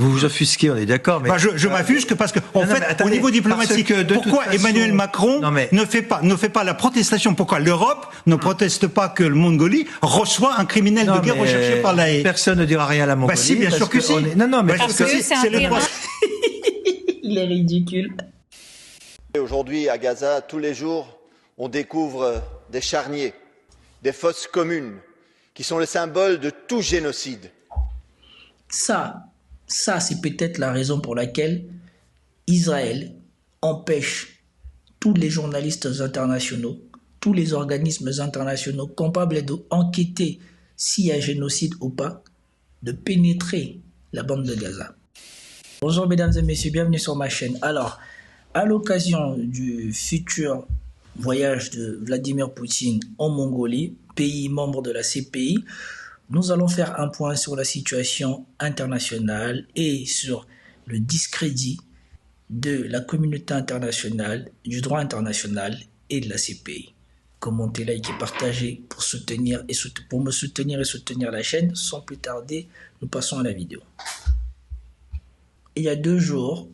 Vous vous offusquez, on est d'accord, mais... je m'offusque parce que, en fait, attendez, au niveau diplomatique, pourquoi Emmanuel Macron ne fait pas la protestation? Pourquoi l'Europe ne proteste pas que le Mongolie reçoit un criminel de guerre recherché par la haie? Personne ne dira rien à la Mongolie. Si, bien sûr que si. Parce que c'est le droit. Il est ridicule. Aujourd'hui, à Gaza, tous les jours, on découvre des charniers, des fosses communes, qui sont le symbole de tout génocide. Ça, c'est peut-être la raison pour laquelle Israël empêche tous les journalistes internationaux, tous les organismes internationaux capables d'enquêter s'il y a génocide ou pas, de pénétrer la bande de Gaza. Bonjour mesdames et messieurs, bienvenue sur ma chaîne. Alors, à l'occasion du futur voyage de Vladimir Poutine en Mongolie, pays membre de la CPI, nous allons faire un point sur la situation internationale et sur le discrédit de la communauté internationale, du droit international et de la CPI. Commentez, likez, partagez pour me soutenir et soutenir la chaîne. Sans plus tarder, nous passons à la vidéo. Il y a 2 jours,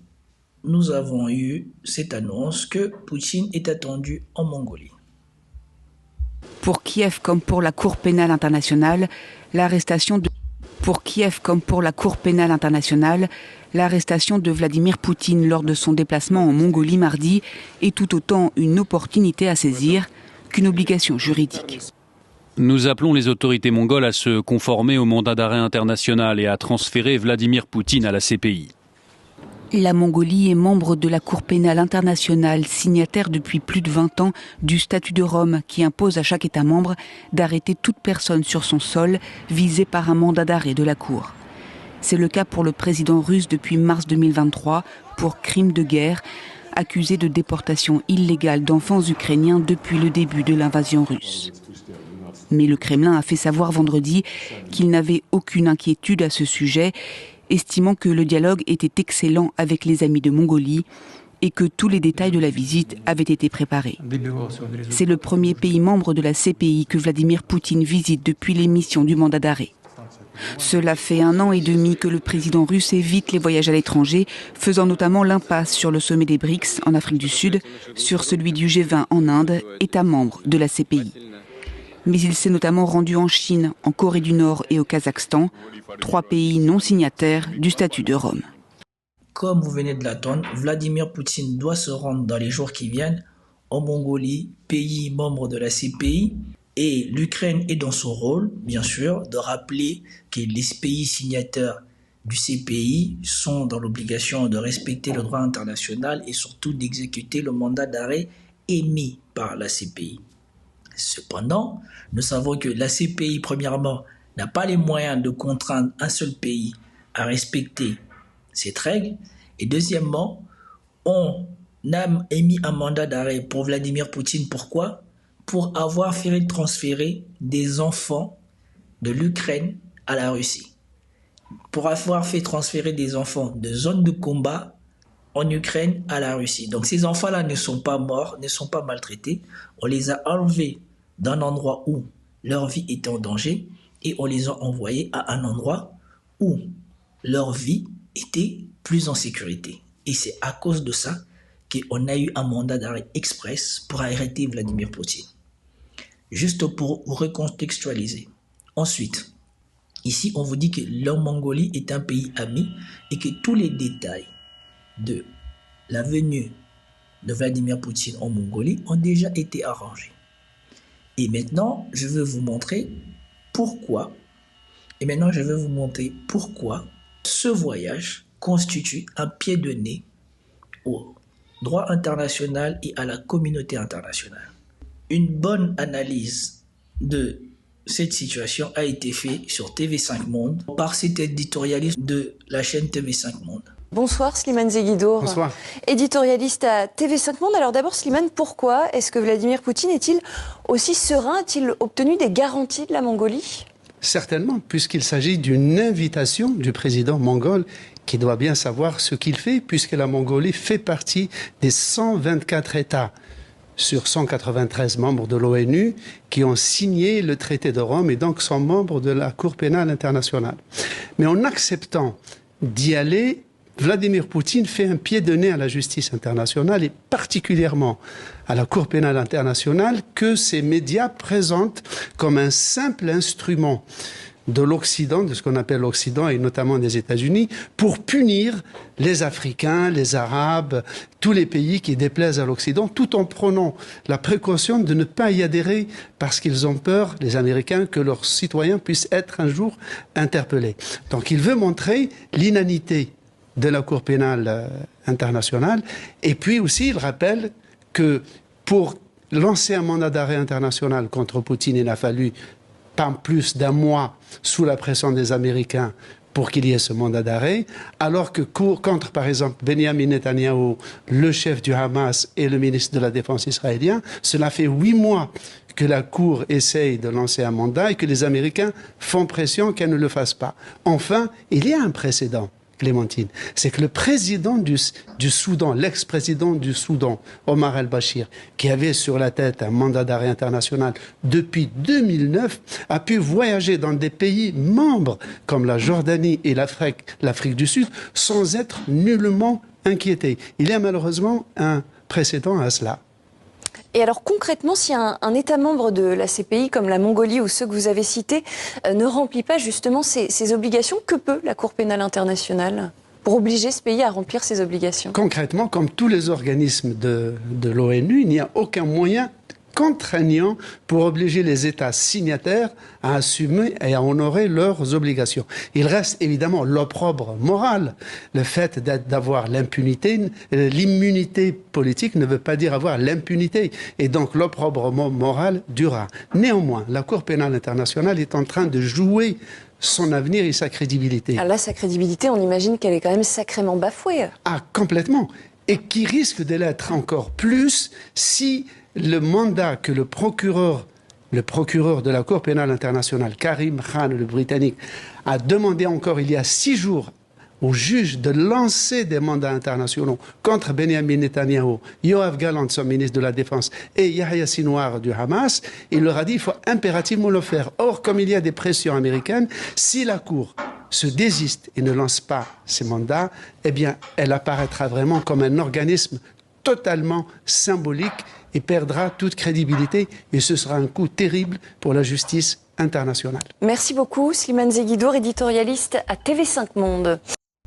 nous avons eu cette annonce que Poutine est attendu en Mongolie. Pour Kiev comme pour la Cour pénale internationale, l'arrestation de Vladimir Poutine lors de son déplacement en Mongolie mardi est tout autant une opportunité à saisir qu'une obligation juridique. Nous appelons les autorités mongoles à se conformer au mandat d'arrêt international et à transférer Vladimir Poutine à la CPI. La Mongolie est membre de la Cour pénale internationale, signataire depuis plus de 20 ans du statut de Rome qui impose à chaque État membre d'arrêter toute personne sur son sol visée par un mandat d'arrêt de la Cour. C'est le cas pour le président russe depuis mars 2023 pour crime de guerre, accusé de déportation illégale d'enfants ukrainiens depuis le début de l'invasion russe. Mais le Kremlin a fait savoir vendredi qu'il n'avait aucune inquiétude à ce sujet, estimant que le dialogue était excellent avec les amis de Mongolie et que tous les détails de la visite avaient été préparés. C'est le premier pays membre de la CPI que Vladimir Poutine visite depuis l'émission du mandat d'arrêt. Cela fait 1 an et demi que le président russe évite les voyages à l'étranger, faisant notamment l'impasse sur le sommet des BRICS en Afrique du Sud, sur celui du G20 en Inde, État membre de la CPI. Mais il s'est notamment rendu en Chine, en Corée du Nord et au Kazakhstan, 3 pays non signataires du statut de Rome. Comme vous venez de l'attendre, Vladimir Poutine doit se rendre dans les jours qui viennent en Mongolie, pays membre de la CPI, et l'Ukraine est dans son rôle, bien sûr, de rappeler que les pays signataires du CPI sont dans l'obligation de respecter le droit international et surtout d'exécuter le mandat d'arrêt émis par la CPI. Cependant, nous savons que la CPI, premièrement, n'a pas les moyens de contraindre un seul pays à respecter cette règle. Et deuxièmement, on a émis un mandat d'arrêt pour Vladimir Poutine. Pourquoi? Pour avoir fait transférer des enfants de l'Ukraine à la Russie. Pour avoir fait transférer des enfants de zones de combat en Ukraine à la Russie. Donc ces enfants-là ne sont pas morts, ne sont pas maltraités. On les a enlevés d'un endroit où leur vie était en danger et on les a envoyés à un endroit où leur vie était plus en sécurité. Et c'est à cause de ça qu'on a eu un mandat d'arrêt express pour arrêter Vladimir Poutine. Juste pour vous recontextualiser. Ensuite, ici on vous dit que la Mongolie est un pays ami et que tous les détails de la venue de Vladimir Poutine en Mongolie ont déjà été arrangés. Et maintenant, je vais vous montrer pourquoi ce voyage constitue un pied de nez au droit international et à la communauté internationale. Une bonne analyse de cette situation a été faite sur TV5 Monde par cet éditorialiste de la chaîne TV5 Monde. Bonsoir Slimane Zeguidour. Bonsoir. Éditorialiste à TV5 Monde. Alors d'abord Slimane, pourquoi est-ce que Vladimir Poutine est-il aussi serein? A-t-il obtenu des garanties de la Mongolie? Certainement, puisqu'il s'agit d'une invitation du président mongol qui doit bien savoir ce qu'il fait, puisque la Mongolie fait partie des 124 États sur 193 membres de l'ONU qui ont signé le traité de Rome et donc sont membres de la Cour pénale internationale. Mais en acceptant d'y aller, Vladimir Poutine fait un pied de nez à la justice internationale et particulièrement à la Cour pénale internationale que ces médias présentent comme un simple instrument de l'Occident, de ce qu'on appelle l'Occident et notamment des États-Unis, pour punir les Africains, les Arabes, tous les pays qui déplaisent à l'Occident, tout en prenant la précaution de ne pas y adhérer parce qu'ils ont peur, les Américains, que leurs citoyens puissent être un jour interpellés. Donc il veut montrer l'inanité de la Cour pénale internationale et puis aussi il rappelle que pour lancer un mandat d'arrêt international contre Poutine, il a fallu pas plus d'un mois sous la pression des Américains pour qu'il y ait ce mandat d'arrêt, alors que contre, par exemple, Benjamin Netanyahou, le chef du Hamas et le ministre de la Défense israélien, cela fait 8 mois que la Cour essaye de lancer un mandat et que les Américains font pression qu'elle ne le fasse pas. Enfin, il y a un précédent, Clémentine, c'est que le président du Soudan, l'ex-président du Soudan, Omar el-Bashir, qui avait sur la tête un mandat d'arrêt international depuis 2009, a pu voyager dans des pays membres comme la Jordanie et l'Afrique du Sud sans être nullement inquiété. Il y a malheureusement un précédent à cela. Et alors concrètement, si un État membre de la CPI, comme la Mongolie ou ceux que vous avez cités, ne remplit pas justement ces obligations, que peut la Cour pénale internationale pour obliger ce pays à remplir ses obligations? Concrètement, comme tous les organismes de l'ONU, il n'y a aucun moyen contraignant pour obliger les États signataires à assumer et à honorer leurs obligations. Il reste évidemment l'opprobre moral. Le fait d'avoir l'impunité, l'immunité politique ne veut pas dire avoir l'impunité. Et donc l'opprobre moral durera. Néanmoins, la Cour pénale internationale est en train de jouer son avenir et sa crédibilité. Ah là, sa crédibilité, on imagine qu'elle est quand même sacrément bafouée. Ah, complètement. Et qui risque de l'être encore plus si le mandat que le procureur de la Cour pénale internationale, Karim Khan, le Britannique, a demandé encore il y a 6 jours au juge de lancer des mandats internationaux contre Benjamin Netanyahou, Yoav Gallant, son ministre de la Défense, et Yahya Sinwar du Hamas, il leur a dit qu'il faut impérativement le faire. Or, comme il y a des pressions américaines, si la Cour se désiste et ne lance pas ces mandats, eh bien, elle apparaîtra vraiment comme un organisme totalement symbolique et perdra toute crédibilité et ce sera un coup terrible pour la justice internationale. Merci beaucoup, Slimane Zeguidour, éditorialiste à TV5 Monde.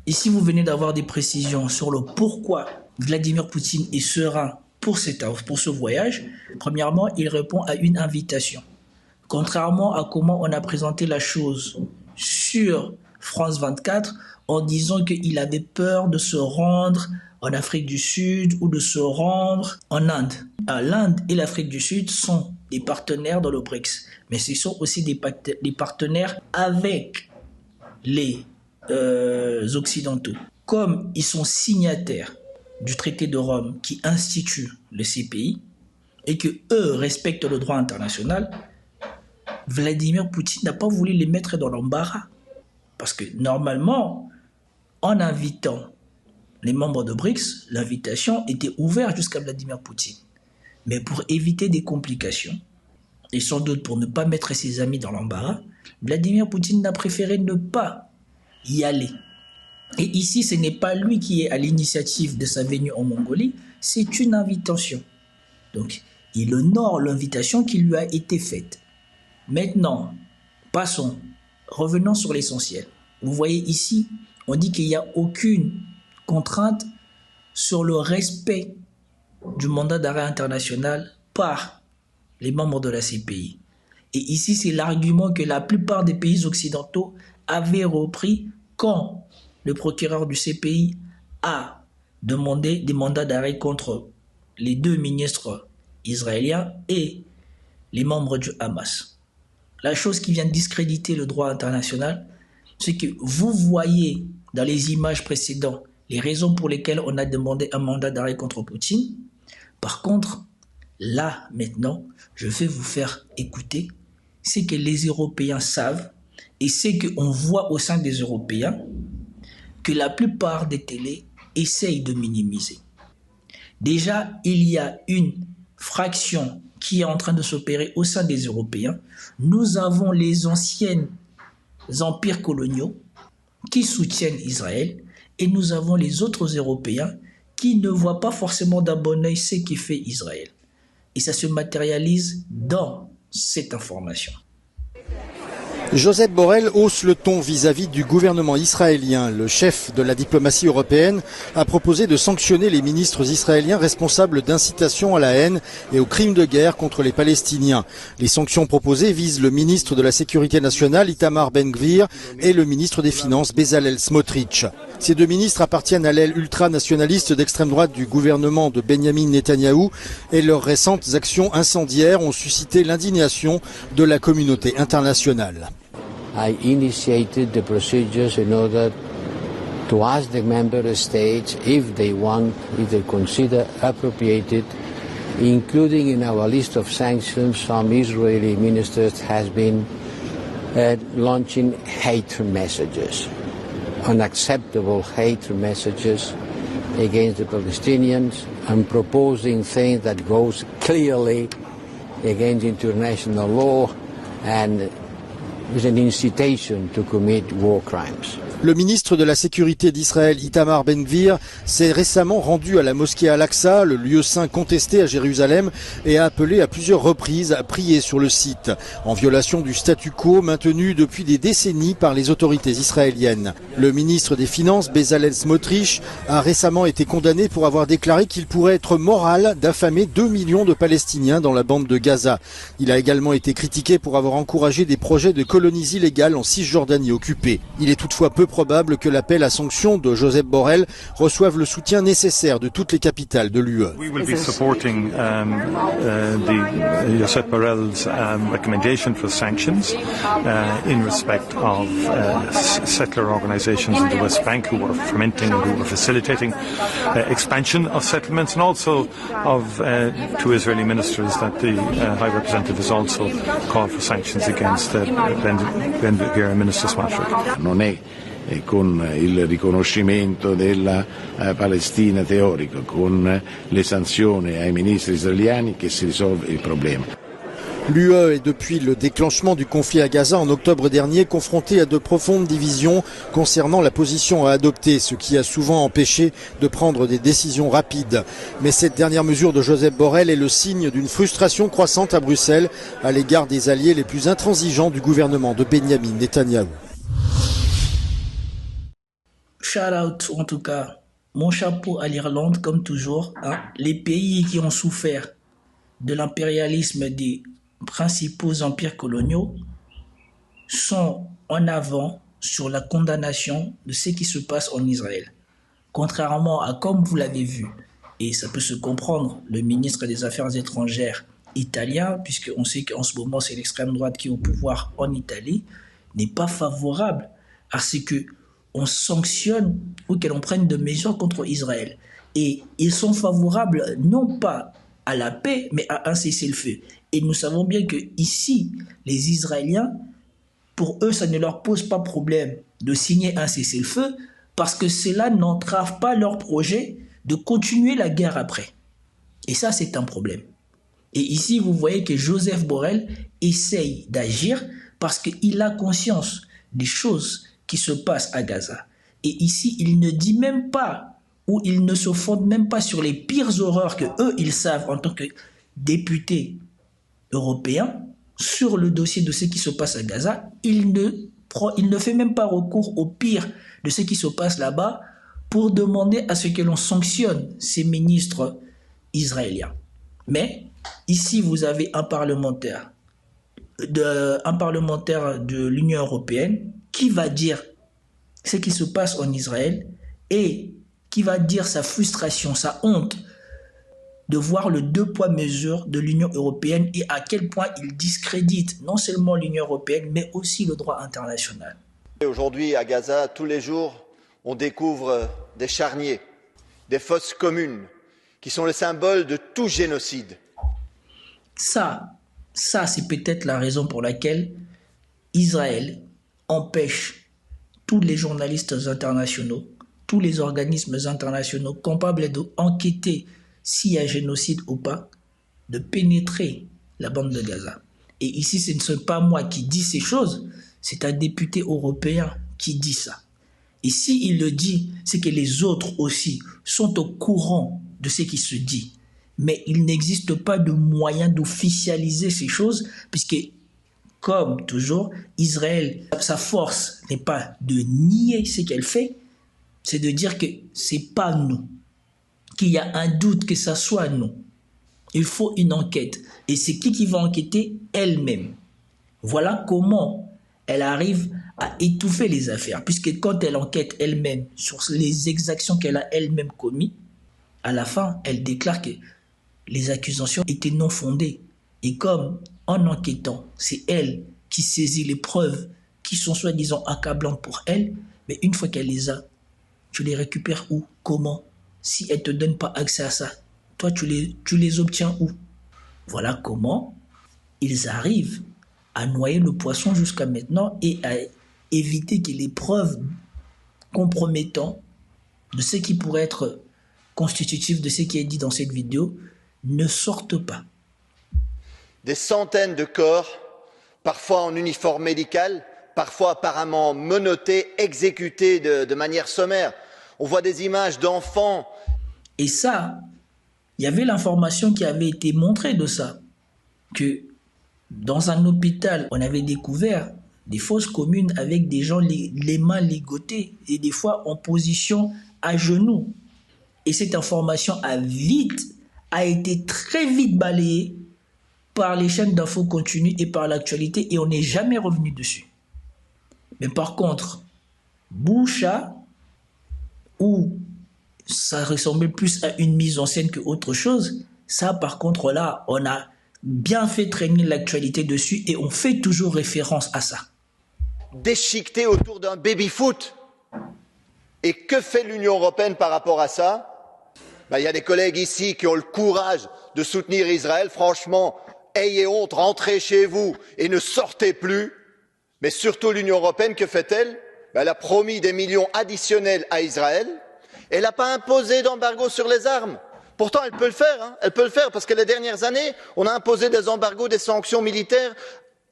Ici, vous venez d'avoir des précisions sur le pourquoi Vladimir Poutine est serein pour ce voyage. Premièrement, il répond à une invitation. Contrairement à comment on a présenté la chose sur France 24, en disant qu'il avait peur de se rendre en Afrique du Sud ou de se rendre en Inde. L'Inde et l'Afrique du Sud sont des partenaires dans le BRICS, mais ce sont aussi des partenaires avec les Occidentaux. Comme ils sont signataires du traité de Rome qui institue le CPI et que eux respectent le droit international, Vladimir Poutine n'a pas voulu les mettre dans l'embarras. Parce que normalement, en invitant les membres de BRICS, l'invitation était ouverte jusqu'à Vladimir Poutine. Mais pour éviter des complications, et sans doute pour ne pas mettre ses amis dans l'embarras, Vladimir Poutine a préféré ne pas y aller. Et ici, ce n'est pas lui qui est à l'initiative de sa venue en Mongolie, c'est une invitation. Donc, il honore l'invitation qui lui a été faite. Maintenant, passons, revenons sur l'essentiel. Vous voyez ici, on dit qu'il n'y a aucune contrainte sur le respect du mandat d'arrêt international par les membres de la CPI. Et ici, c'est l'argument que la plupart des pays occidentaux avaient repris quand le procureur du CPI a demandé des mandats d'arrêt contre les 2 ministres israéliens et les membres du Hamas. La chose qui vient discréditer le droit international, c'est que vous voyez dans les images précédentes les raisons pour lesquelles on a demandé un mandat d'arrêt contre Poutine. Par contre, là, maintenant, je vais vous faire écouter ce que les Européens savent et ce qu'on voit au sein des Européens que la plupart des télés essayent de minimiser. Déjà, il y a une fraction qui est en train de s'opérer au sein des Européens. Nous avons les anciens empires coloniaux qui soutiennent Israël et nous avons les autres Européens qui ne voient pas forcément d'un bon œil ce qui fait Israël. Et ça se matérialise dans cette information. Josep Borrell hausse le ton vis-à-vis du gouvernement israélien. Le chef de la diplomatie européenne a proposé de sanctionner les ministres israéliens responsables d'incitation à la haine et aux crimes de guerre contre les Palestiniens. Les sanctions proposées visent le ministre de la Sécurité nationale, Itamar Ben-Gvir, et le ministre des Finances, Bezalel Smotrich. Ces deux ministres appartiennent à l'aile ultranationaliste d'extrême droite du gouvernement de Benyamin Netanyahou et leurs récentes actions incendiaires ont suscité l'indignation de la communauté internationale. I initiated the procedures in order to ask the member states if they consider appropriated, including in our list of sanctions, some Israeli ministers has been launching hate messages, unacceptable hate messages against the Palestinians and proposing things that goes clearly against international law and with an incitation to commit war crimes. Le ministre de la Sécurité d'Israël, Itamar Ben-Gvir, s'est récemment rendu à la mosquée Al-Aqsa, le lieu saint contesté à Jérusalem, et a appelé à plusieurs reprises à prier sur le site, en violation du statu quo maintenu depuis des décennies par les autorités israéliennes. Le ministre des Finances, Bezalel Smotrich, a récemment été condamné pour avoir déclaré qu'il pourrait être moral d'affamer 2 millions de Palestiniens dans la bande de Gaza. Il a également été critiqué pour avoir encouragé des projets de colonies illégales en Cisjordanie occupée. Il est toutefois peu probable que l'appel à sanctions de Josep Borrell reçoive le soutien nécessaire de toutes les capitales de l'UE. We will be supporting Josep Borrell's recommendation for sanctions in respect of settler organizations in the West Bank who are fomenting and who are facilitating expansion of settlements, and also of two Israeli ministers that the High Representative has also called for sanctions against Ben-Gvir and Minister Smotrich. Non è con il riconoscimento della Palestina teorica, con le sanzioni ai ministri israeliani che si risolve il problema. L'UE est depuis le déclenchement du conflit à Gaza en octobre dernier confrontée à de profondes divisions concernant la position à adopter, ce qui a souvent empêché de prendre des décisions rapides. Mais cette dernière mesure de Josep Borrell est le signe d'une frustration croissante à Bruxelles à l'égard des alliés les plus intransigeants du gouvernement de Benyamin Netanyahou. Shout out, en tout cas, mon chapeau à l'Irlande, comme toujours. Les pays qui ont souffert de l'impérialisme des principaux empires coloniaux sont en avant sur la condamnation de ce qui se passe en Israël. Contrairement à, comme vous l'avez vu, et ça peut se comprendre, le ministre des Affaires étrangères italien, puisqu'on sait qu'en ce moment c'est l'extrême droite qui est au pouvoir en Italie, n'est pas favorable à ce que on sanctionne ou que l'on prenne de mesures contre Israël. Et ils sont favorables non pas à la paix, mais à un cessez-le-feu. Et nous savons bien que ici, les Israéliens, pour eux, ça ne leur pose pas problème de signer un cessez-le-feu parce que cela n'entrave pas leur projet de continuer la guerre après. Et ça, c'est un problème. Et ici, vous voyez que Josep Borrell essaye d'agir parce qu'il a conscience des choses qui se passent à Gaza. Et ici, il ne dit même pas, ou il ne se fonde même pas sur les pires horreurs que eux, ils savent en tant que députés européens sur le dossier de ce qui se passe à Gaza. Il ne fait même pas recours au pire de ce qui se passe là-bas pour demander à ce que l'on sanctionne ces ministres israéliens. Mais ici, vous avez un parlementaire de l'Union européenne qui va dire ce qui se passe en Israël et qui va dire sa frustration, sa honte de voir le deux poids mesures de l'Union européenne et à quel point il discrédite non seulement l'Union européenne mais aussi le droit international. Aujourd'hui à Gaza, tous les jours, on découvre des charniers, des fosses communes qui sont le symbole de tout génocide. Ça c'est peut-être la raison pour laquelle Israël empêche tous les journalistes internationaux, tous les organismes internationaux capables d'enquêter s'il y a génocide ou pas, de pénétrer la bande de Gaza. Et ici, ce ne sont pas moi qui dis ces choses, c'est un député européen qui dit ça. Et s'il le dit, c'est que les autres aussi sont au courant de ce qui se dit. Mais il n'existe pas de moyen d'officialiser ces choses, puisque, comme toujours, Israël, sa force n'est pas de nier ce qu'elle fait, c'est de dire que c'est pas nous, qu'il y a un doute que ça soit nous. Il faut une enquête. Et c'est qui va enquêter? Elle-même. Voilà comment elle arrive à étouffer les affaires, puisque quand elle enquête elle-même sur les exactions qu'elle a elle-même commises, à la fin, elle déclare que les accusations étaient non fondées. Et comme en enquêtant, c'est elle qui saisit les preuves qui sont soi-disant accablantes pour elle, mais une fois qu'elle les a, tu les récupères où? Comment? Si elle ne te donne pas accès à ça, toi tu les obtiens où? Voilà comment ils arrivent à noyer le poisson jusqu'à maintenant et à éviter que les preuves compromettantes de ce qui pourrait être constitutif de ce qui est dit dans cette vidéo ne sortent pas. Des centaines de corps, parfois en uniforme médical, parfois apparemment menottés, exécutés de manière sommaire. On voit des images d'enfants. Et ça, il y avait l'information qui avait été montrée de ça, que dans un hôpital, on avait découvert des fosses communes avec des gens les mains ligotées et des fois en position à genoux. Et cette information a été très vite balayée par les chaînes d'infos continues et par l'actualité et on n'est jamais revenu dessus. Mais par contre, Boucha, où ça ressemblait plus à une mise en scène qu'autre chose, ça par contre là, on a bien fait traîner l'actualité dessus et on fait toujours référence à ça. Déchiqueté autour d'un baby-foot. Et que fait l'Union européenne par rapport à ça? Il y a des collègues ici qui ont le courage de soutenir Israël. Franchement, ayez honte, rentrez chez vous et ne sortez plus. Mais surtout l'Union européenne, que fait-elle? Elle a promis des millions additionnels à Israël. Elle n'a pas imposé d'embargo sur les armes. Pourtant, elle peut le faire. Elle peut le faire parce que les dernières années, on a imposé des embargos, des sanctions militaires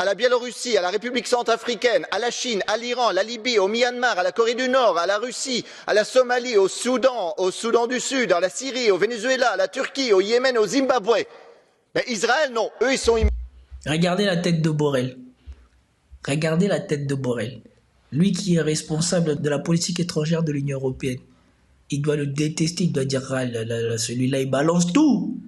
à la Biélorussie, à la République centrafricaine, à la Chine, à l'Iran, à la Libye, au Myanmar, à la Corée du Nord, à la Russie, à la Somalie, au Soudan du Sud, à la Syrie, au Venezuela, à la Turquie, au Yémen, au Zimbabwe. Mais Israël, non. Eux, ils sont... Regardez la tête de Borrell. Regardez la tête de Borrell. Lui qui est responsable de la politique étrangère de l'Union européenne. Il doit le détester, il doit dire celui-là, il balance tout.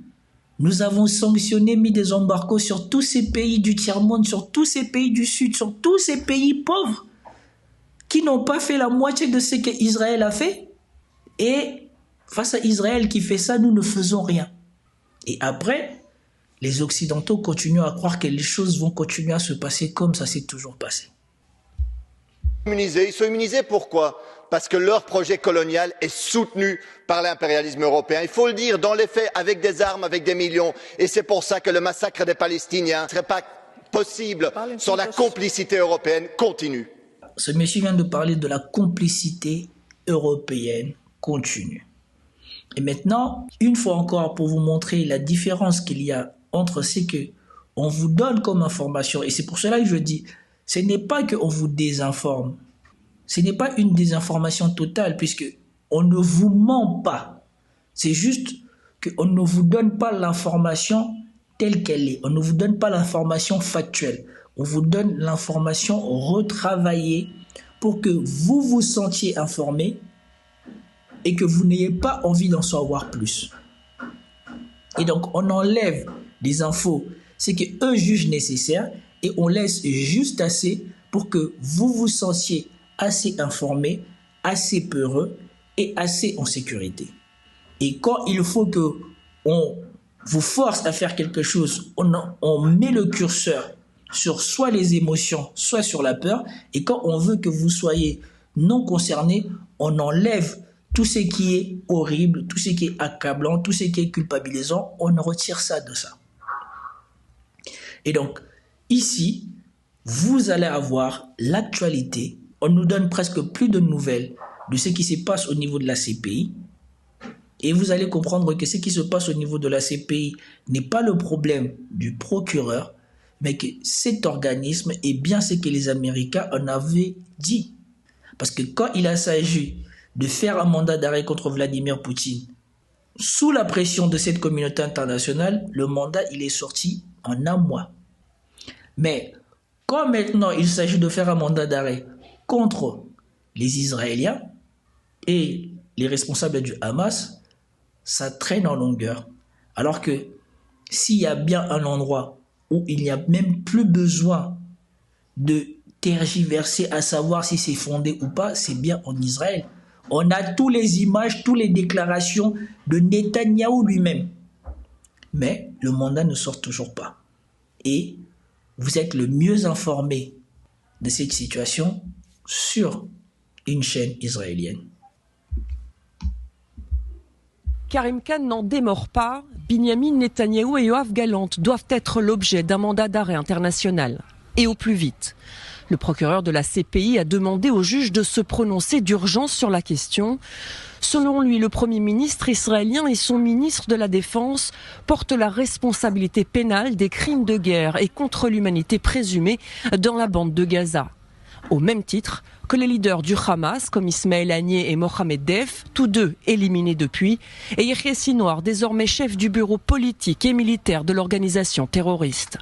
Nous avons sanctionné, mis des embargos sur tous ces pays du tiers-monde, sur tous ces pays du Sud, sur tous ces pays pauvres qui n'ont pas fait la moitié de ce qu'Israël a fait. Et face à Israël qui fait ça, nous ne faisons rien. Et après, les Occidentaux continuent à croire que les choses vont continuer à se passer comme ça s'est toujours passé. Ils sont immunisés pourquoi? Parce que leur projet colonial est soutenu par l'impérialisme européen. Il faut le dire, dans les faits, avec des armes, avec des millions. Et c'est pour ça que le massacre des Palestiniens ne serait pas possible sans la complicité européenne continue. Ce monsieur vient de parler de la complicité européenne continue. Et maintenant, une fois encore, pour vous montrer la différence qu'il y a entre ce qu'on vous donne comme information, et c'est pour cela que je dis, ce n'est pas qu'on vous désinforme. Ce n'est pas une désinformation totale, puisqu'on ne vous ment pas. C'est juste qu'on ne vous donne pas l'information telle qu'elle est. On ne vous donne pas l'information factuelle. On vous donne l'information retravaillée pour que vous vous sentiez informé et que vous n'ayez pas envie d'en savoir plus. Et donc, on enlève des infos, c'est qu'eux jugent nécessaire, et on laisse juste assez pour que vous vous sentiez assez informé, assez peureux et assez en sécurité. Et quand il faut que on vous force à faire quelque chose, on met le curseur sur soit les émotions, soit sur la peur. Et quand on veut que vous soyez non concerné, on enlève tout ce qui est horrible, tout ce qui est accablant, tout ce qui est culpabilisant, on retire ça de ça. Et donc, ici, vous allez avoir l'actualité. On nous donne presque plus de nouvelles de ce qui se passe au niveau de la CPI. Et vous allez comprendre que ce qui se passe au niveau de la CPI n'est pas le problème du procureur, mais que cet organisme est bien ce que les Américains en avaient dit. Parce que quand il a s'agi de faire un mandat d'arrêt contre Vladimir Poutine, sous la pression de cette communauté internationale, le mandat il est sorti en un mois. Mais quand maintenant il s'agit de faire un mandat d'arrêt contre les Israéliens et les responsables du Hamas, ça traîne en longueur. Alors que s'il y a bien un endroit où il n'y a même plus besoin de tergiverser à savoir si c'est fondé ou pas, c'est bien en Israël. On a toutes les images, toutes les déclarations de Netanyahou lui-même. Mais le mandat ne sort toujours pas. Et vous êtes le mieux informé de cette situation sur une chaîne israélienne. Karim Khan n'en démord pas. Binyamin Netanyahou et Yoav Gallant doivent être l'objet d'un mandat d'arrêt international. Et au plus vite. Le procureur de la CPI a demandé au juge de se prononcer d'urgence sur la question. Selon lui, le Premier ministre israélien et son ministre de la Défense portent la responsabilité pénale des crimes de guerre et contre l'humanité présumés dans la bande de Gaza. Au même titre que les leaders du Hamas, comme Ismaël Haniyeh et Mohamed Deif, tous deux éliminés depuis, et Yahya Sinwar, désormais chef du bureau politique et militaire de l'organisation terroriste.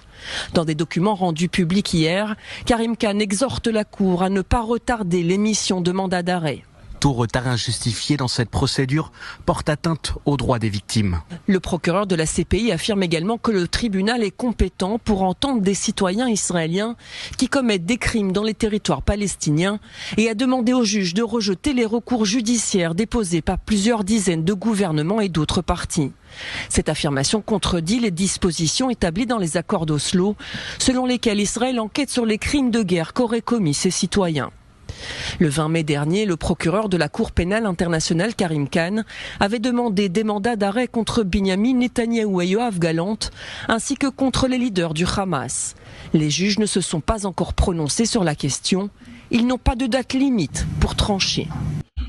Dans des documents rendus publics hier, Karim Khan exhorte la Cour à ne pas retarder l'émission de mandat d'arrêt. Tout retard injustifié dans cette procédure porte atteinte aux droits des victimes. Le procureur de la CPI affirme également que le tribunal est compétent pour entendre des citoyens israéliens qui commettent des crimes dans les territoires palestiniens et a demandé au juge de rejeter les recours judiciaires déposés par plusieurs dizaines de gouvernements et d'autres partis. Cette affirmation contredit les dispositions établies dans les accords d'Oslo, selon lesquels Israël enquête sur les crimes de guerre qu'auraient commis ses citoyens. Le 20 mai dernier, le procureur de la Cour pénale internationale, Karim Khan, avait demandé des mandats d'arrêt contre Binyamin Netanyahou et Yoav Gallant, ainsi que contre les leaders du Hamas. Les juges ne se sont pas encore prononcés sur la question. Ils n'ont pas de date limite pour trancher.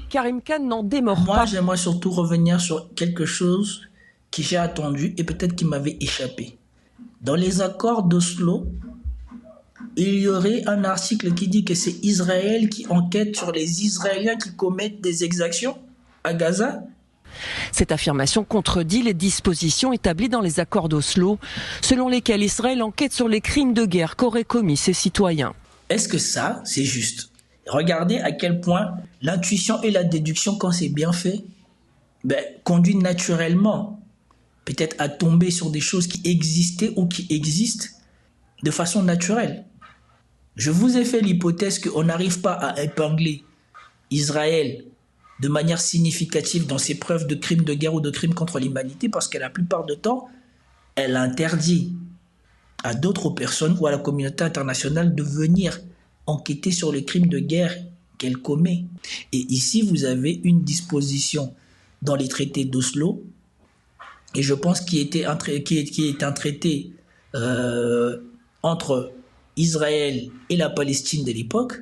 Karim Khan n'en démord pas. Moi, j'aimerais surtout revenir sur quelque chose que j'ai attendu et peut-être qui m'avait échappé. Dans les accords d'Oslo, il y aurait un article qui dit que c'est Israël qui enquête sur les Israéliens qui commettent des exactions à Gaza. Cette affirmation contredit les dispositions établies dans les accords d'Oslo, selon lesquels Israël enquête sur les crimes de guerre qu'auraient commis ses citoyens. Est-ce que ça, c'est juste? Regardez à quel point l'intuition et la déduction, quand c'est bien fait, conduit naturellement peut-être à tomber sur des choses qui existaient ou qui existent de façon naturelle. Je vous ai fait l'hypothèse qu'on n'arrive pas à épingler Israël de manière significative dans ses preuves de crimes de guerre ou de crimes contre l'humanité parce que la plupart du temps, elle interdit à d'autres personnes ou à la communauté internationale de venir enquêter sur les crimes de guerre qu'elle commet. Et ici, vous avez une disposition dans les traités d'Oslo, et je pense qui est un traité entre Israël et la Palestine de l'époque,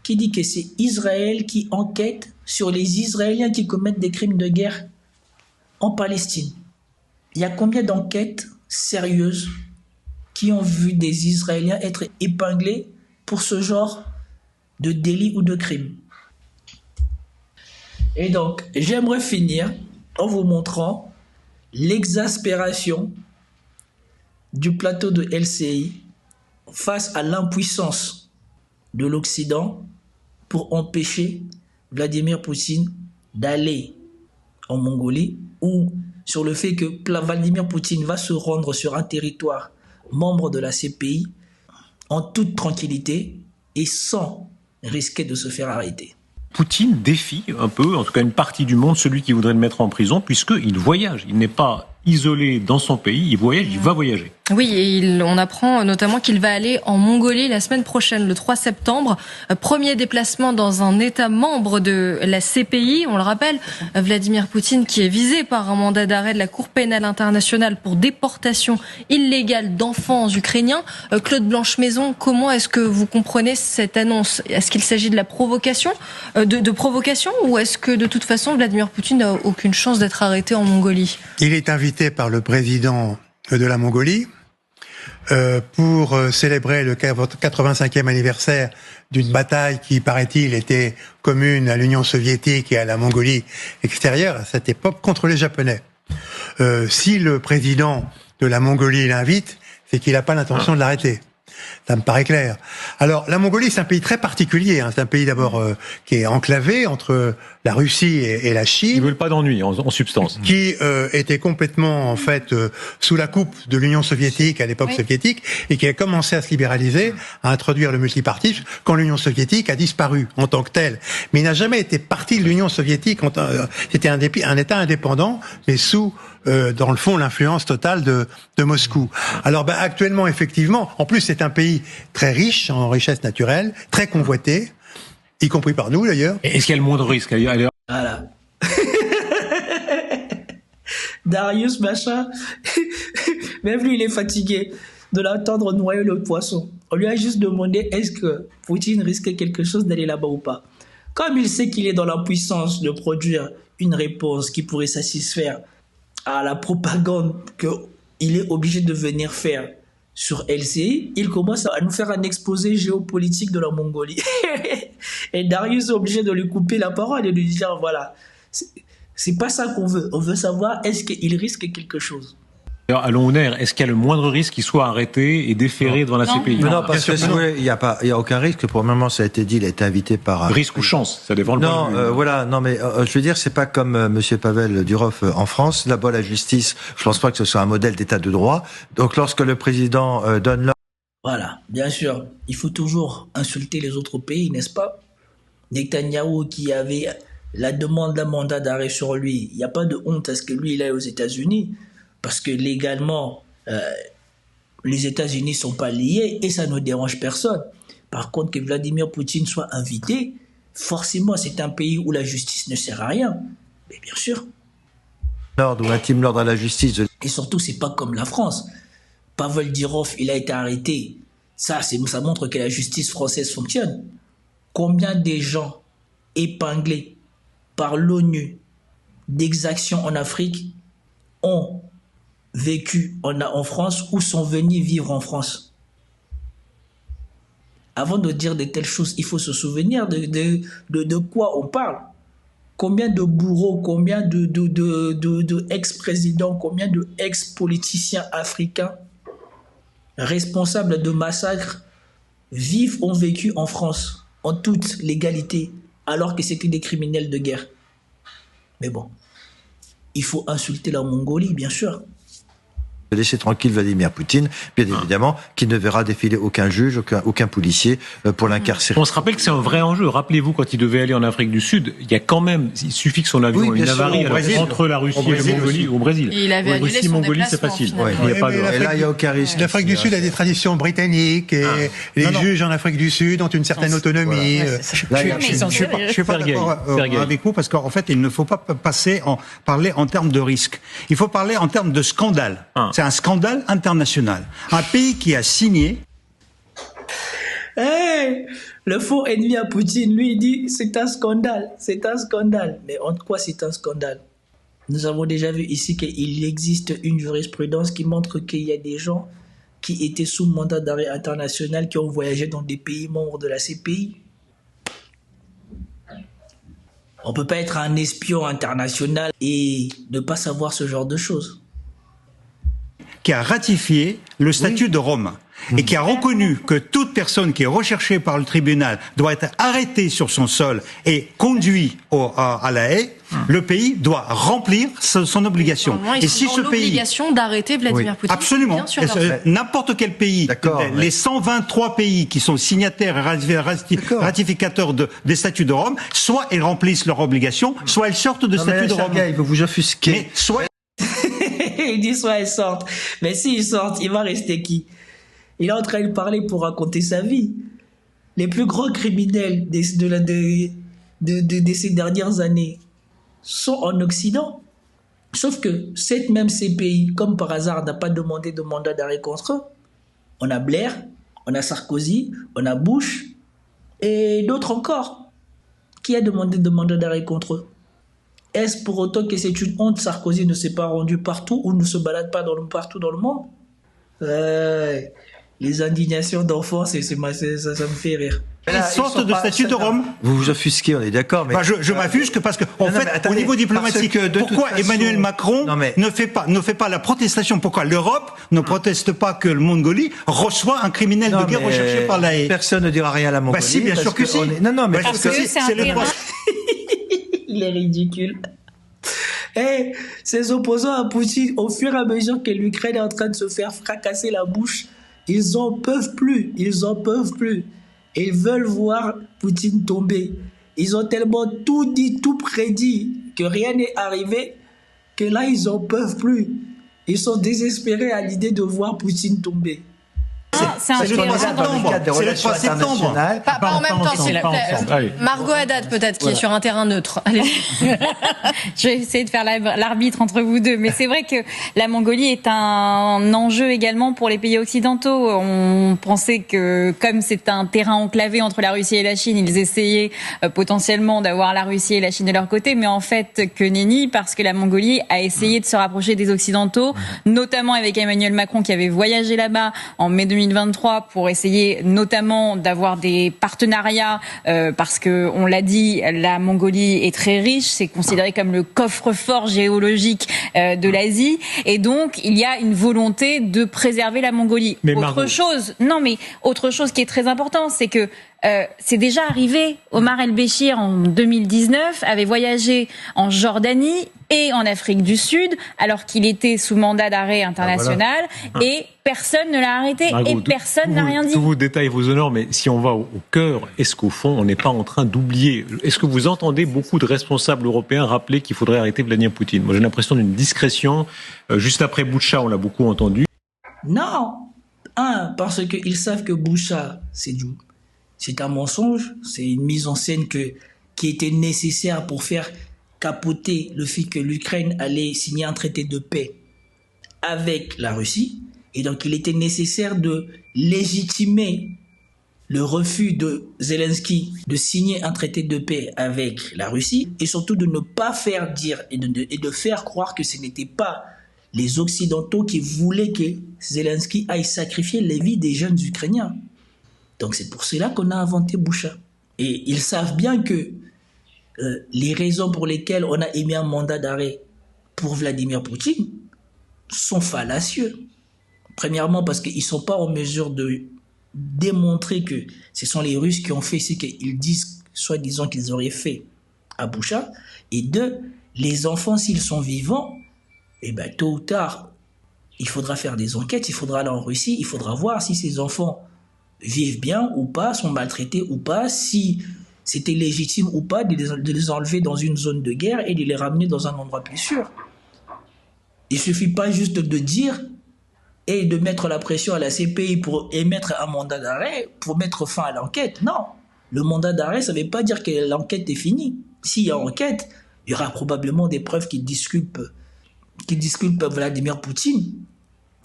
qui dit que c'est Israël qui enquête sur les Israéliens qui commettent des crimes de guerre en Palestine. Il y a combien d'enquêtes sérieuses qui ont vu des Israéliens être épinglés pour ce genre de délit ou de crime? Et donc, j'aimerais finir en vous montrant l'exaspération du plateau de LCI face à l'impuissance de l'Occident pour empêcher Vladimir Poutine d'aller en Mongolie, ou sur le fait que Vladimir Poutine va se rendre sur un territoire membre de la CPI en toute tranquillité et sans risquer de se faire arrêter. Poutine défie un peu, en tout cas une partie du monde, celui qui voudrait le mettre en prison, puisqu'il voyage. Il n'est pas isolé dans son pays, il voyage, il va voyager. Oui, et on apprend notamment qu'il va aller en Mongolie la semaine prochaine, le 3 septembre. Premier déplacement dans un État membre de la CPI. On le rappelle, Vladimir Poutine qui est visé par un mandat d'arrêt de la Cour pénale internationale pour déportation illégale d'enfants ukrainiens. Claude Blanche-Maison, comment est-ce que vous comprenez cette annonce? Est-ce qu'il s'agit de la provocation, de provocation, ou est-ce que de toute façon Vladimir Poutine n'a aucune chance d'être arrêté en Mongolie? Il est invité par le président de la Mongolie. pour célébrer le 85e anniversaire d'une bataille qui, paraît-il, était commune à l'Union soviétique et à la Mongolie extérieure à cette époque contre les Japonais. Si le président de la Mongolie l'invite, c'est qu'il n'a pas l'intention de l'arrêter. Ça me paraît clair. Alors, la Mongolie, c'est un pays très particulier. C'est un pays d'abord qui est enclavé entre la Russie et la Chine. Ils veulent pas d'ennui, en substance. Qui était complètement, en fait, sous la coupe de l'Union soviétique à l'époque soviétique, et qui a commencé à se libéraliser, à introduire le multipartisme quand l'Union soviétique a disparu en tant que telle. Mais il n'a jamais été parti de l'Union soviétique. C'était un État indépendant, mais sous dans le fond, l'influence totale de Moscou. Alors, actuellement, effectivement, en plus, c'est un pays très riche en richesses naturelles, très convoité, y compris par nous, d'ailleurs. Est-ce qu'il y a le moindre risque? Voilà. Darius, machin, même lui, il est fatigué de l'entendre noyer le poisson. On lui a juste demandé, est-ce que Poutine risque quelque chose d'aller là-bas ou pas? Comme il sait qu'il est dans la puissance de produire une réponse qui pourrait satisfaire à la propagande qu'il est obligé de venir faire sur LCI, il commence à nous faire un exposé géopolitique de la Mongolie. Et Darius est obligé de lui couper la parole et de lui dire, voilà, c'est pas ça qu'on veut. On veut savoir, est-ce qu'il risque quelque chose? Alors, à Longuner, est-ce qu'il y a le moindre risque qu'il soit arrêté et déféré devant la CPI? Non, parce que il y a aucun risque. Pour le moment, ça a été dit, il a été invité par... Risque ou chance, ça dépend le point de vue. Voilà, non, mais je veux dire, c'est pas comme Monsieur Pavel Durov en France. Là-bas, la justice, je pense pas que ce soit un modèle d'état de droit. Donc, lorsque le président donne l'ordre... Voilà, bien sûr, il faut toujours insulter les autres pays, n'est-ce pas? Netanyahou qui avait la demande d'un mandat d'arrêt sur lui, il n'y a pas de honte à ce que lui, il aille aux États-Unis. Parce que légalement, les États-Unis ne sont pas liés et ça ne dérange personne. Par contre, que Vladimir Poutine soit invité, forcément, c'est un pays où la justice ne sert à rien. Mais bien sûr. L'ordre ou intime l'ordre à la justice. Et surtout, c'est pas comme la France. Pavel Durov, il a été arrêté. Ça montre que la justice française fonctionne. Combien de gens épinglés par l'ONU d'exactions en Afrique ont vécu en France ou sont venus vivre en France? Avant de dire de telles choses, il faut se souvenir de quoi on parle. Combien de bourreaux, combien de ex-présidents, combien de ex-politiciens africains responsables de massacres ont vécu en France en toute légalité alors que c'était des criminels de guerre. Mais bon, il faut insulter la Mongolie, bien sûr. Laisser tranquille Vladimir Poutine, bien évidemment, qui ne verra défiler aucun juge, aucun policier pour l'incarcérer. On se rappelle que c'est un vrai enjeu. Rappelez-vous, quand il devait aller en Afrique du Sud, il y a quand même, il suffit que son avion ait une avarie entre la Russie et la Mongolie, au Brésil. Et il avait annulé son Mongolie, c'est déplacement, facile. Et là, il n'y a aucun risque. L'Afrique du Sud a des traditions britanniques et les juges en Afrique du Sud ont une certaine autonomie. Je ne suis pas d'accord avec vous parce qu'en fait, il ne faut pas parler en termes de risque. Il faut parler en termes de scandale. C'est un scandale international. Un pays qui a signé... Le faux ennemi à Poutine, lui, il dit c'est un scandale, c'est un scandale. Mais en quoi c'est un scandale? Nous avons déjà vu ici qu'il existe une jurisprudence qui montre qu'il y a des gens qui étaient sous mandat d'arrêt international qui ont voyagé dans des pays membres de la CPI. On ne peut pas être un espion international et ne pas savoir ce genre de choses. Qui a ratifié le statut de Rome et qui a reconnu que toute personne qui est recherchée par le tribunal doit être arrêtée sur son sol et conduite à La Haye, le pays doit remplir son obligation. Et si ce pays l'obligation d'arrêter Vladimir Poutine, absolument, bien sûr, n'importe quel pays, les 123 pays qui sont signataires et ratificateurs des statuts de Rome, soit ils remplissent leur obligation, soit ils sortent de statut de Rome. Il veut vous offusquer. Mais soit il dit soit ils sortent. Mais s'ils sortent, il va rester qui? Il est en train de parler pour raconter sa vie. Les plus grands criminels de ces dernières années sont en Occident. Sauf que cette même CPI, comme par hasard, n'a pas demandé de mandat d'arrêt contre eux. On a Blair, on a Sarkozy, on a Bush et d'autres encore. Qui a demandé de mandat d'arrêt contre eux? Est-ce pour autant que c'est une honte? Sarkozy ne s'est pas rendu partout ou ne se balade pas partout dans le monde? Les indignations d'enfants, ça me fait rire. Ils sortent de statut de Rome. Vous vous offusquez, on est d'accord. Mais je m'affusque parce que, au niveau diplomatique, pourquoi Emmanuel Macron ne fait pas la protestation? Pourquoi l'Europe ne proteste pas que le Mongolie reçoit un criminel de guerre recherché par la Haye? Personne ne dira rien à la Mongolie. Si, bien sûr que si. Mais parce que c'est le Il est ridicule. Ces opposants à Poutine, au fur et à mesure que l'Ukraine est en train de se faire fracasser la bouche, ils en peuvent plus. Ils veulent voir Poutine tomber. Ils ont tellement tout dit, tout prédit, que rien n'est arrivé, que là, ils en peuvent plus. Ils sont désespérés à l'idée de voir Poutine tomber. C'est le 3 septembre. C'est le 3 septembre. Pas en même temps, s'il vous plaît. Margot Haddad, peut-être, qui est sur un terrain neutre. Allez. Je vais essayer de faire l'arbitre entre vous deux. Mais c'est vrai que la Mongolie est un enjeu également pour les pays occidentaux. On pensait que, comme c'est un terrain enclavé entre la Russie et la Chine, ils essayaient potentiellement d'avoir la Russie et la Chine de leur côté. Mais en fait, que nenni, parce que la Mongolie a essayé de se rapprocher des Occidentaux, notamment avec Emmanuel Macron, qui avait voyagé là-bas en mai 2023 pour essayer notamment d'avoir des partenariats parce que on l'a dit, la Mongolie est très riche, c'est considéré comme le coffre-fort géologique de l'Asie et donc il y a une volonté de préserver la Mongolie. Autre chose qui est très important, c'est que c'est déjà arrivé. Omar El-Béchir, en 2019, avait voyagé en Jordanie et en Afrique du Sud, alors qu'il était sous mandat d'arrêt international, et personne ne l'a arrêté, et personne n'a rien dit. Tous vos détails vous honorent, mais si on va au cœur, est-ce qu'au fond, on n'est pas en train d'oublier? Est-ce que vous entendez beaucoup de responsables européens rappeler qu'il faudrait arrêter Vladimir Poutine? Moi, j'ai l'impression d'une discrétion. Juste après Boutcha, on l'a beaucoup entendu. Non. Parce qu'ils savent que Boutcha, c'est un mensonge, c'est une mise en scène qui était nécessaire pour faire capoter le fait que l'Ukraine allait signer un traité de paix avec la Russie. Et donc, il était nécessaire de légitimer le refus de Zelensky de signer un traité de paix avec la Russie et surtout de ne pas faire dire et de faire croire que ce n'était pas les Occidentaux qui voulaient que Zelensky aille sacrifier les vies des jeunes Ukrainiens. Donc c'est pour cela qu'on a inventé Boutcha. Et ils savent bien que les raisons pour lesquelles on a émis un mandat d'arrêt pour Vladimir Poutine sont fallacieux. Premièrement, parce qu'ils ne sont pas en mesure de démontrer que ce sont les Russes qui ont fait ce qu'ils disent, soi-disant qu'ils auraient fait à Boutcha. Et deux, les enfants, s'ils sont vivants, tôt ou tard, il faudra faire des enquêtes, il faudra aller en Russie, il faudra voir si ces enfants vivent bien ou pas, sont maltraités ou pas, si c'était légitime ou pas de les enlever dans une zone de guerre et de les ramener dans un endroit plus sûr. Il ne suffit pas juste de dire et de mettre la pression à la CPI pour émettre un mandat d'arrêt pour mettre fin à l'enquête. Non, le mandat d'arrêt, ça ne veut pas dire que l'enquête est finie. S'il y a enquête, il y aura probablement des preuves qui disculpent Vladimir Poutine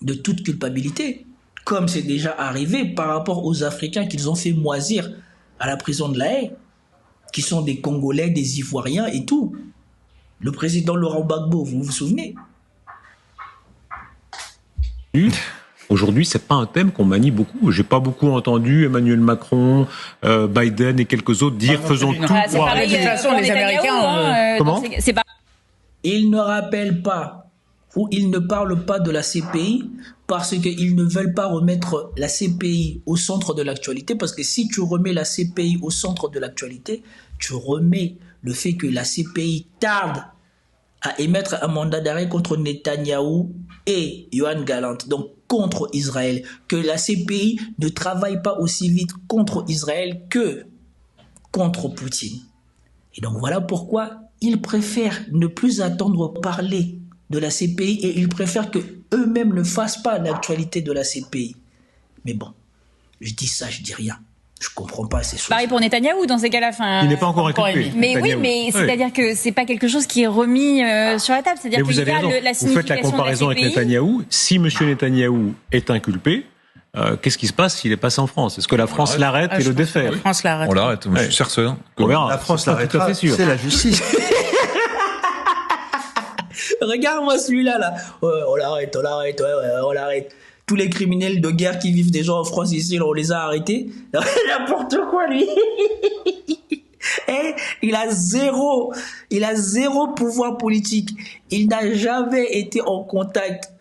de toute culpabilité. Comme c'est déjà arrivé par rapport aux Africains qu'ils ont fait moisir à la prison de La Haye, qui sont des Congolais, des Ivoiriens et tout. Le président Laurent Gbagbo, vous vous souvenez? Aujourd'hui, c'est pas un thème qu'on manie beaucoup. J'ai pas beaucoup entendu Emmanuel Macron, Biden et quelques autres dire faisons tout. C'est pareil, de toute façon, les Américains. Comment? Ils ne rappellent pas ou ils ne parlent pas de la CPI parce qu'ils ne veulent pas remettre la CPI au centre de l'actualité, parce que si tu remets la CPI au centre de l'actualité, tu remets le fait que la CPI tarde à émettre un mandat d'arrêt contre Netanyahou et Yoav Gallant, donc contre Israël, que la CPI ne travaille pas aussi vite contre Israël que contre Poutine. Et donc voilà pourquoi ils préfèrent ne plus attendre parler de la CPI et ils préfèrent qu'eux-mêmes ne fassent pas l'actualité de la CPI. Mais bon, je dis ça, je dis rien. Je comprends pas ces choses. Pareil pour Netanyahou dans ces cas-là. Il n'est pas encore inculpé. Mais oui, mais c'est-à-dire que c'est pas quelque chose qui est remis sur la table. C'est-à-dire qu'il y a la signification. Vous faites la comparaison avec Netanyahou. Si M. Netanyahou est inculpé, qu'est-ce qui se passe s'il est passé en France? Est-ce que la France l'arrête et le défère? La France l'arrête. On l'arrête, je suis certain. La France l'arrêtera, c'est la justice. Regarde-moi celui-là, là. On l'arrête, on l'arrête. tous les criminels de guerre qui vivent déjà en France ici, on les a arrêtés. N'importe quoi, lui. Et il a zéro pouvoir politique. Il n'a jamais été en contact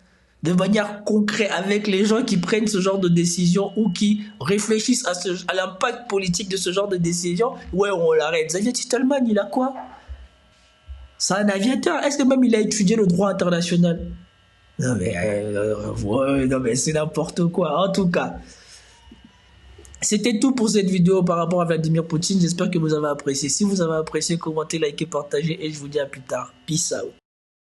de manière concrète avec les gens qui prennent ce genre de décision ou qui réfléchissent à l'impact politique de ce genre de décision. Ouais, on l'arrête. Xavier Titelman, il a quoi? C'est un aviateur. Est-ce que même il a étudié le droit international? Non mais c'est n'importe quoi. En tout cas, c'était tout pour cette vidéo par rapport à Vladimir Poutine. J'espère que vous avez apprécié. Si vous avez apprécié, commentez, likez, partagez et je vous dis à plus tard. Peace out.